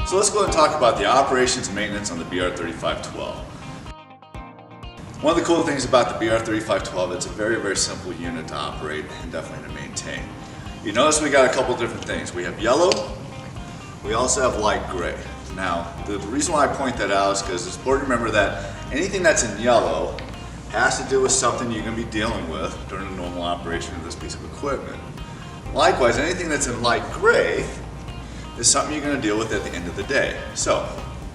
So let's go ahead and talk about the operations and maintenance on the BR3512. One of the cool things about the BR3512, it's a very simple unit to operate and definitely to maintain. You notice we got a couple different things. We have yellow, we also have light gray. Now, the reason why I point that out is because it's important to remember that anything that's in yellow has to do with something you're going to be dealing with during the normal operation of this piece of equipment. Likewise, anything that's in light gray is something you're going to deal with at the end of the day. So,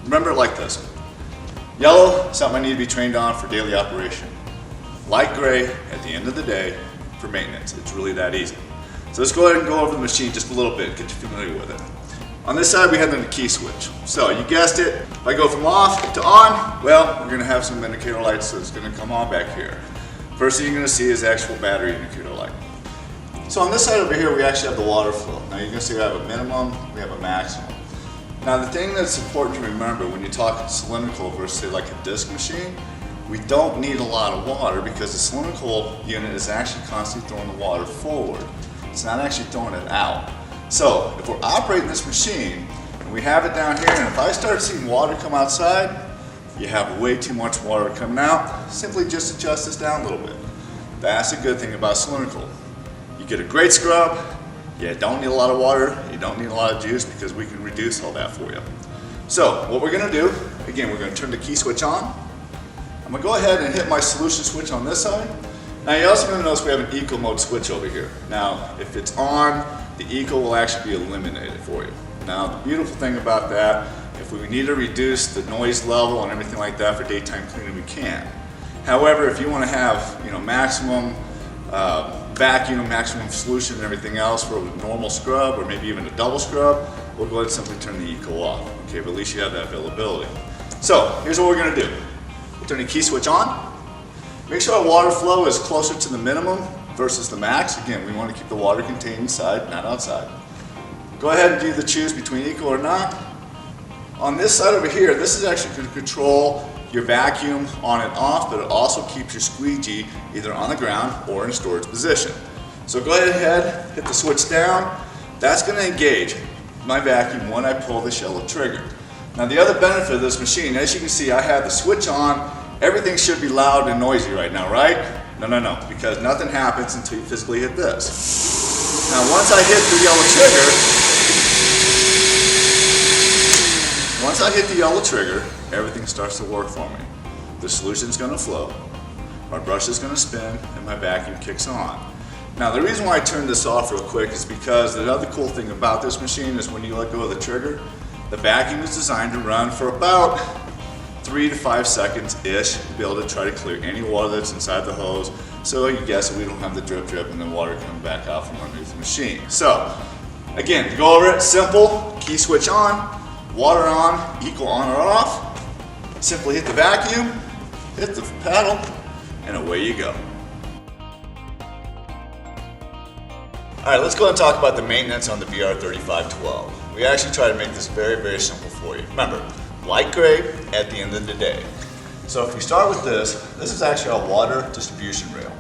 remember it like this. Yellow, something I need to be trained on for daily operation. Light gray, at the end of the day, for maintenance. It's really that easy. So let's go ahead and go over the machine just a little bit, get you familiar with it. On this side we have the key switch. So you guessed it, if I go from off to on, well, we're going to have some indicator lights that's going to come on back here. First thing you're going to see is the actual battery indicator light. So on this side over here we actually have the water flow. Now you can see we have a minimum, we have a maximum. Now the thing that's important to remember when you talk cylindrical versus say like a disc machine, we don't need a lot of water because the cylindrical unit is actually constantly throwing the water forward. It's not actually throwing it out. So if we're operating this machine and we have it down here, and if I start seeing water come outside, you have way too much water coming out, simply just adjust this down a little bit. That's a good thing about cylindrical. You get a great scrub, you don't need a lot of water, you don't need a lot of juice because we can reduce all that for you. So what we're going to do, again, we're going to turn the key switch on. I'm going to go ahead and hit my solution switch on this side. Now you're also going to notice we have an eco mode switch over here. Now if it's on, the eco will actually be eliminated for you. Now the beautiful thing about that, if we need to reduce the noise level and everything like that for daytime cleaning, we can. However, if you want to have maximum vacuum, maximum solution and everything else for a normal scrub or maybe even a double scrub, we'll go ahead and simply turn the eco off. Okay, but at least you have that availability. So here's what we're going to do. We'll turn the key switch on. Make sure our water flow is closer to the minimum versus the max. Again, we want to keep the water contained inside, not outside. Go ahead and do the choose between eco or not. On this side over here, this is actually going to control your vacuum on and off, but it also keeps your squeegee either on the ground or in storage position. So go ahead, hit the switch down. That's going to engage my vacuum when I pull this yellow trigger. Now the other benefit of this machine, as you can see, I have the switch on. Everything should be loud and noisy right now, right? No, because nothing happens until you physically hit this. Now once I hit the yellow trigger, everything starts to work for me. The solution's going to flow, my brush is going to spin, and my vacuum kicks on. Now the reason why I turned this off real quick is because the other cool thing about this machine is when you let go of the trigger, the vacuum is designed to run for about 3 to 5 seconds-ish to be able to try to clear any water that's inside the hose. So you guess we don't have the drip and then water coming back out from underneath the machine. So again, to go over it, simple, key switch on, water on, equal on or off. Simply hit the vacuum, hit the paddle, and away you go. Alright, let's go ahead and talk about the maintenance on the BR3512. We actually try to make this very simple for you. Remember, light gray at the end of the day. So if we start with this is actually our water distribution rail.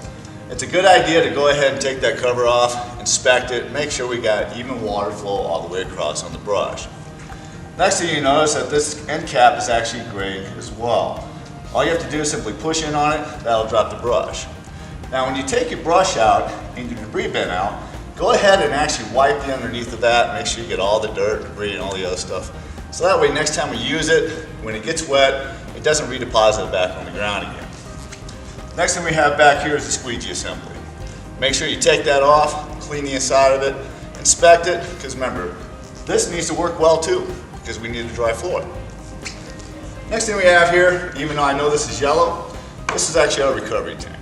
It's a good idea to go ahead and take that cover off, inspect it, make sure we got even water flow all the way across on the brush. Next thing you notice that this end cap is actually gray as well. All you have to do is simply push in on it, that'll drop the brush. Now when you take your brush out and your debris bin out, go ahead and actually wipe the underneath of that, make sure you get all the dirt, debris, and all the other stuff. So that way next time we use it, when it gets wet, it doesn't redeposit it back on the ground again. Next thing we have back here is the squeegee assembly. Make sure you take that off, clean the inside of it, inspect it, because remember, this needs to work well too, because we need a dry floor. Next thing we have here, even though I know this is yellow, this is actually our recovery tank.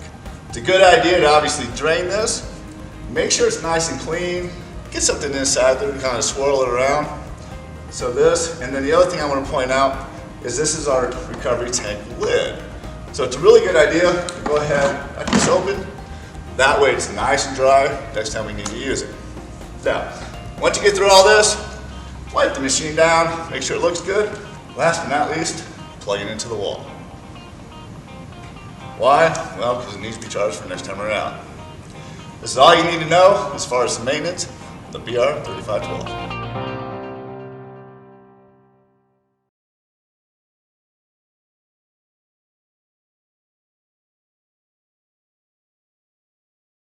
It's a good idea to obviously drain this, make sure it's nice and clean, get something inside there and kind of swirl it around. So this, and then the other thing I want to point out is this is our recovery tank lid. So it's a really good idea to go ahead, crack this open. That way it's nice and dry next time we need to use it. Now, once you get through all this, wipe the machine down, make sure it looks good. Last but not least, plug it into the wall. Why? Well, because it needs to be charged for next time around. This is all you need to know as far as the maintenance of the BR3512.